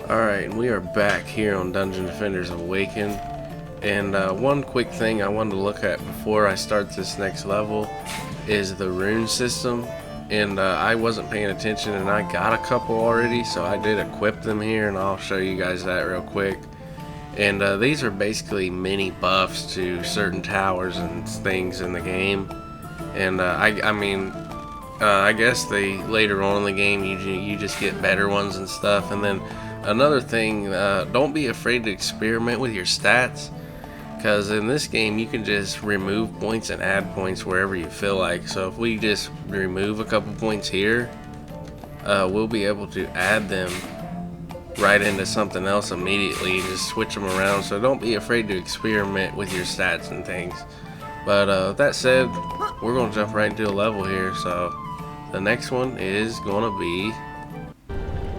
Alright, we are back here on Dungeon Defenders Awaken, and one quick thing I wanted to look at before I start this next level is the rune system. And I wasn't paying attention and I got a couple already, so I did equip them here, and I'll show you guys that real quick. And these are basically mini buffs to certain towers and things in the game. And I guess they later on in the game you just get better ones and stuff. And then another thing, don't be afraid to experiment with your stats, because in this game you can just remove points and add points wherever you feel like. So if we just remove a couple points here, we'll be able to add them right into something else immediately, just switch them around. So don't be afraid to experiment with your stats and things. But that said, we're gonna jump right into a level here. So the next one is gonna be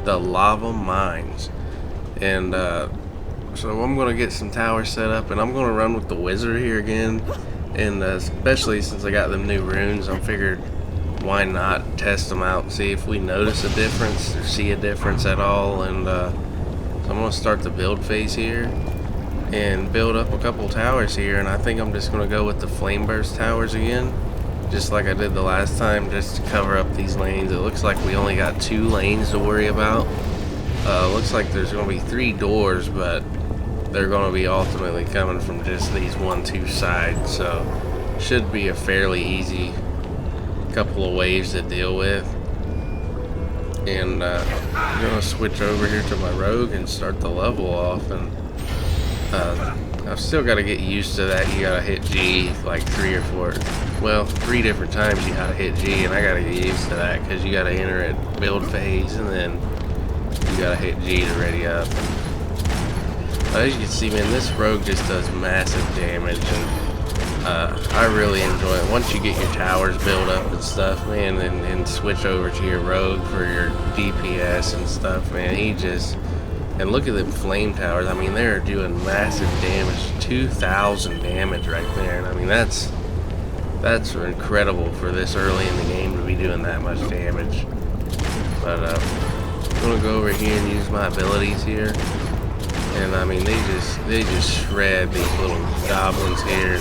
the lava mines, and so I'm gonna get some towers set up, and I'm gonna run with the wizard here again. And especially since I got them new runes, I figured why not test them out and see if we notice a difference or see a difference at all. And so I'm gonna start the build phase here and build up a couple towers here, and I think I'm just gonna go with the flame burst towers again, just like I did the last time, just to cover up these lanes. It looks like we only got 2 lanes to worry about. Looks like there's going to be 3 doors, but they're going to be ultimately coming from just these 1-2 sides, so should be a fairly easy couple of waves to deal with. And I'm going to switch over here to my rogue and start the level off. And I've still got to get used to that. You got to hit G like 3 different times you gotta hit G, and I gotta get used to that because you gotta enter at build phase and then you gotta hit G to ready up. As you can see, man, this rogue just does massive damage, and I really enjoy it. Once you get your towers built up and stuff, man, and switch over to your rogue for your DPS and stuff, man, and look at them flame towers. I mean, they're doing massive damage, 2,000 damage right there, and I mean that's incredible for this early in the game to be doing that much damage. But I'm gonna go over here and use my abilities here, and I mean they just shred these little goblins here.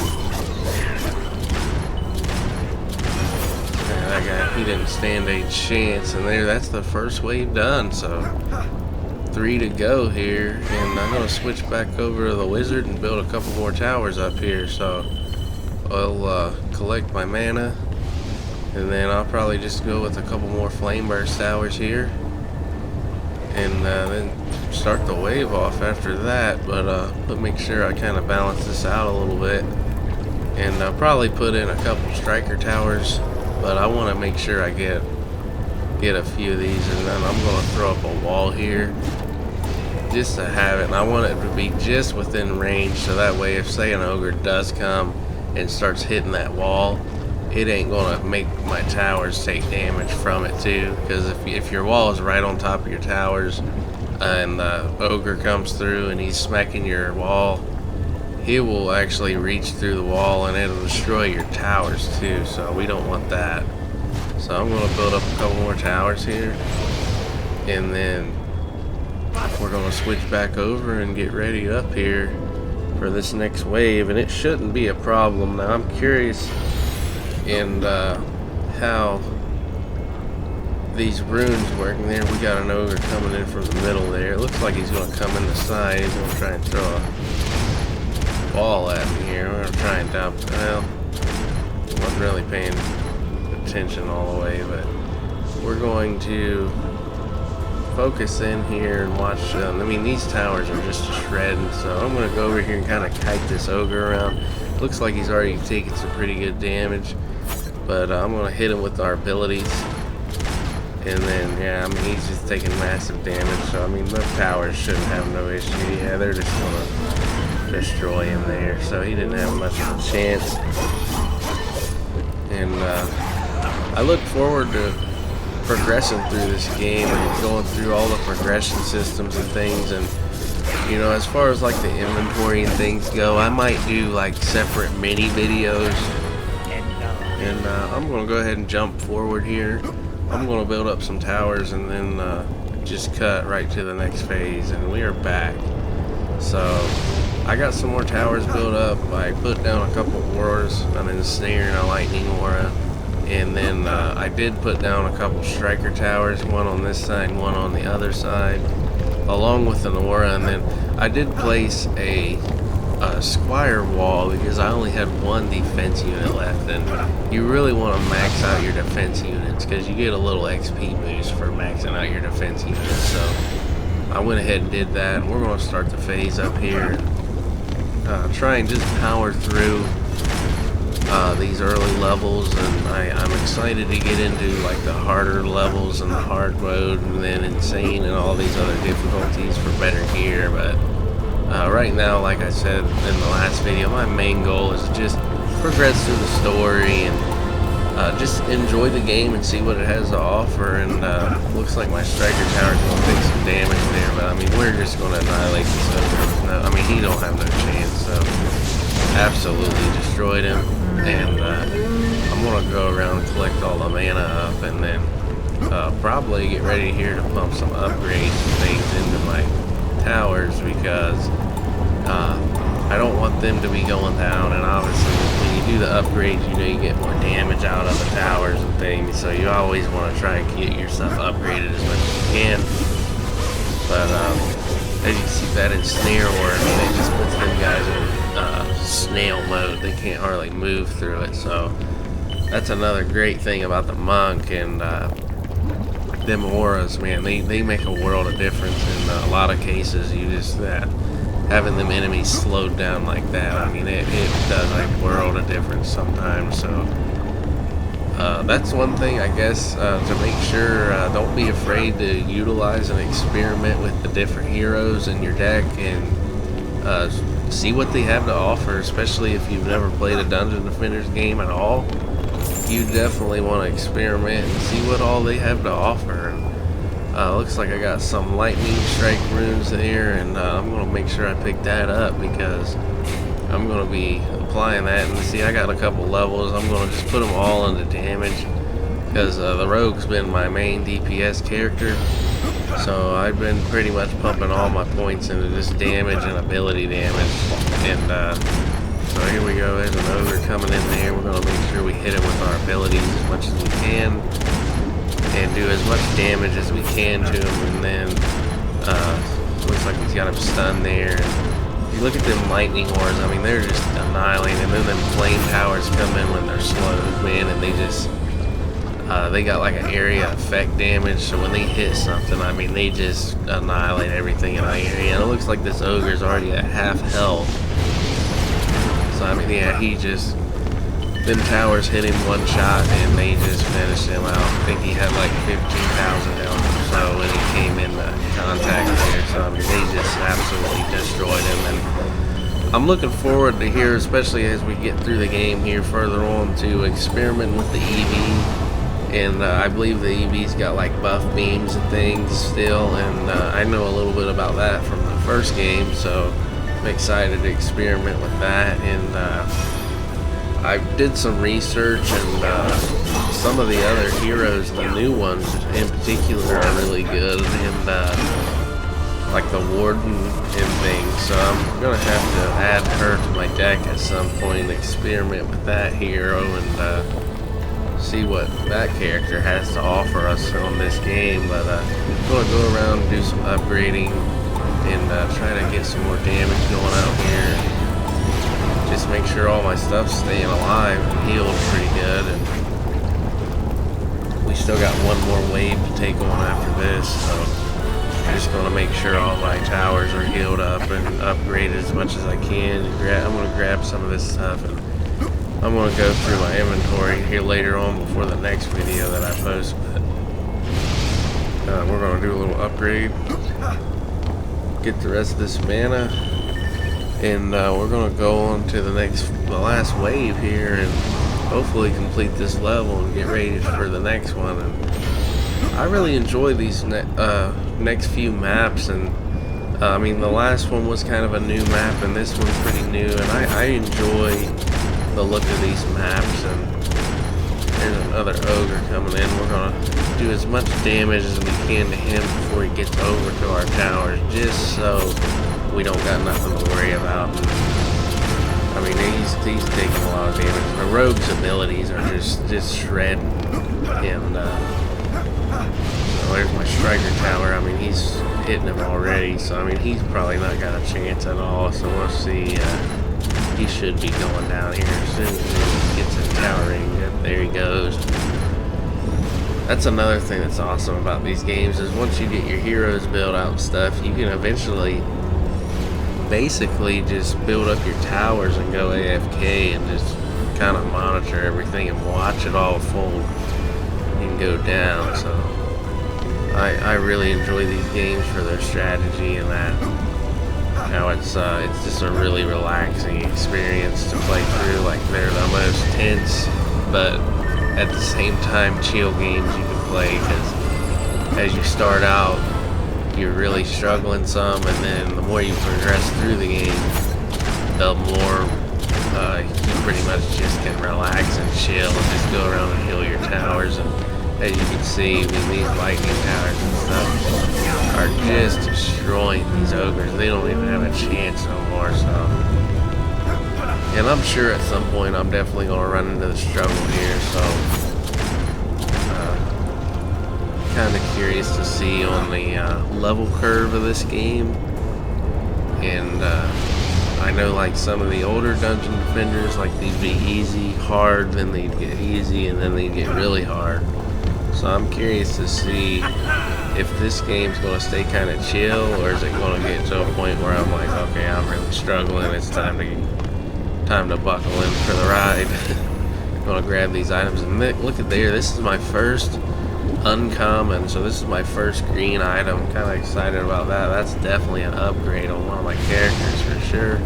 And that guy, he didn't stand a chance, and that's the first wave done. So 3 to go here, and I'm gonna switch back over to the wizard and build a couple more towers up here. So I'll collect my mana, and then I'll probably just go with a couple more flame burst towers here, and then start the wave off after that. But make sure I kind of balance this out a little bit, and I'll probably put in a couple striker towers, but I want to make sure I get a few of these. And then I'm going to throw up a wall here just to have it, and I want it to be just within range, so that way if say an ogre does come and starts hitting that wall, it ain't gonna make my towers take damage from it too. Because if your wall is right on top of your towers and the ogre comes through and he's smacking your wall, he will actually reach through the wall and it'll destroy your towers too, so we don't want that. So I'm gonna build up a couple more towers here, and then we're gonna switch back over and get ready up here for this next wave, and it shouldn't be a problem. Now I'm curious in how these runes work. And there we got an ogre coming in from the middle there. It looks like he's going to come in the side. He's going to try and throw a ball at me here. We're going to try and dump. Well, wasn't really paying attention all the way, but we're going to focus in here and watch. I mean, these towers are just shredding, so I'm going to go over here and kind of kite this ogre around. Looks like he's already taking some pretty good damage, but I'm going to hit him with our abilities. And then, yeah, I mean, he's just taking massive damage, so I mean, the towers shouldn't have no issue. Yeah, they're just going to destroy him there, so he didn't have much of a chance. And I look forward to progressing through this game and going through all the progression systems and things. And you know, as far as like the inventory and things go, I might do like separate mini videos. And I'm gonna go ahead and jump forward here. I'm gonna build up some towers and then just cut right to the next phase, and we are back. So I got some more towers built up. I put down a couple auras, an ensnare and a lightning aura, and then I did put down a couple striker towers, one on this side, one on the other side, along with an aura. And then I did place a squire wall because I only had one defense unit left, and you really want to max out your defense units because you get a little XP boost for maxing out your defense units. So I went ahead and did that, and we're going to start the phase up here and try and just power through these early levels. And I'm excited to get into like the harder levels and the hard mode and then insane and all these other difficulties for better gear. But right now, like I said in the last video, my main goal is to just progress through the story and just enjoy the game and see what it has to offer. And looks like my striker tower is going to take some damage there, but I mean, we're just going to annihilate this stuff. No, I mean, he don't have no chance, so absolutely destroyed him. And I'm going to go around and collect all the mana up, and then probably get ready here to pump some upgrades and things into my towers, because I don't want them to be going down. And obviously when you do the upgrades, you know, you get more damage out of the towers and things, so you always want to try and get your stuff upgraded as much as you can. But as you see, that ensnare aura, I mean, it just puts them guys in snail mode. They can't hardly move through it. So that's another great thing about the monk. And them auras, man, they make a world of difference in a lot of cases. You just having them enemies slowed down like that, I mean, it does a world of difference sometimes. So that's one thing, I guess, to make sure. Don't be afraid to utilize and experiment with the different heroes in your deck and see what they have to offer, especially if you've never played a Dungeon Defenders game at all. You definitely want to experiment and see what all they have to offer. And looks like I got some lightning strike runes there, and I'm going to make sure I pick that up because I'm going to be applying that. And see, I got a couple levels. I'm going to just put them all into damage because the rogue's been my main DPS character, so I've been pretty much pumping all my points into just damage and ability damage. And so here we go, there's an ogre coming in there. We're going to make sure we hit him with our abilities as much as we can and do as much damage as we can to him. And then looks like he's got him stunned there. And if you look at them lightning auras, I mean, they're just annihilating. And then them flame towers come in when they're slowed, man, and they just they got like an area effect damage, so when they hit something, I mean, they just annihilate everything in that area. And it looks like this ogre's already at half health. So I mean, yeah, he just, them towers hit him one shot and they just finished him out. I think he had like 15,000 health or so when he came into contact there. So I mean, they just absolutely destroyed him. And I'm looking forward to here, especially as we get through the game here further on, to experiment with the EV. And I believe the EV's got like buff beams and things still, and I know a little bit about that from the first game, so I'm excited to experiment with that. And I did some research, and some of the other heroes, the new ones in particular, are really good, and like the Warden and things. So I'm gonna have to add her to my deck at some point and experiment with that hero and see what that character has to offer us on this game. But I'm gonna go around and do some upgrading and try to get some more damage going out here. Just make sure all my stuff's staying alive and healed pretty good. And we still got one more wave to take on after this, so I'm just gonna make sure all my towers are healed up and upgraded as much as I can. I'm gonna grab some of this stuff, and I'm going to go through my inventory here later on before the next video that I post. But we're going to do a little upgrade, get the rest of this mana, and we're going to go on to the last wave here and hopefully complete this level and get ready for the next one. And I really enjoy these next few maps, and I mean, the last one was kind of a new map, and this one's pretty new, and I enjoy the look of these maps. And There's another ogre coming in. We're gonna do as much damage as we can to him before he gets over to our towers, just so we don't got nothing to worry about. I mean, he's taking a lot of damage. The rogue's abilities are just shredding. And so there's my striker tower. I mean, he's hitting him already. So I mean, he's probably not got a chance at all. So we'll see. He should be going down here as soon as he gets a tower ring. Yep, there he goes. That's another thing that's awesome about these games is once you get your heroes built out and stuff, you can eventually basically just build up your towers and go AFK and just kind of monitor everything and watch it all fold and go down. So I really enjoy these games for their strategy and that. How it's just a really relaxing experience to play through. Like, they're the most tense, but at the same time chill games you can play, because as you start out you're really struggling some, and then the more you progress through the game, the more you pretty much just can relax and chill and just go around and heal your towers. And as you can see, these lightning towers and stuff are just destroying these ogres. They don't even have a chance no more. So, and I'm sure at some point I'm definitely going to run into the struggle here. So kind of curious to see on the level curve of this game. And I know, like, some of the older Dungeon Defenders, like, they'd be easy, hard, then they'd get easy, and then they'd get really hard. So I'm curious to see if this game's going to stay kind of chill, or is it going to get to a point where I'm like, okay, I'm really struggling, it's time to buckle in for the ride. I'm going to grab these items, and look at there, this is my first uncommon, so this is my first green item. Kind of excited about that. That's definitely an upgrade on one of my characters for sure,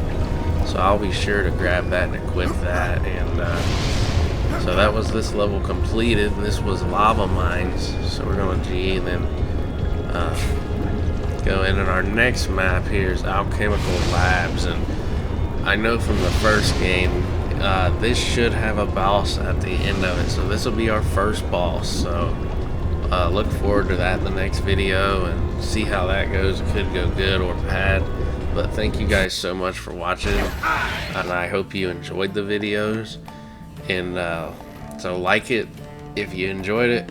so I'll be sure to grab that and equip that. And so that was this level completed. This was Lava Mines, so we're going to G and then go in. And our next map here is Alchemical Labs, and I know from the first game this should have a boss at the end of it, so this will be our first boss. So look forward to that in the next video and see how that goes. It could go good or bad, but thank you guys so much for watching, and I hope you enjoyed the videos. And so like it if you enjoyed it,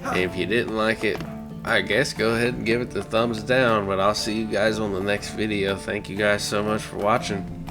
and if you didn't like it, I guess go ahead and give it the thumbs down. But I'll see you guys on the next video. Thank you guys so much for watching.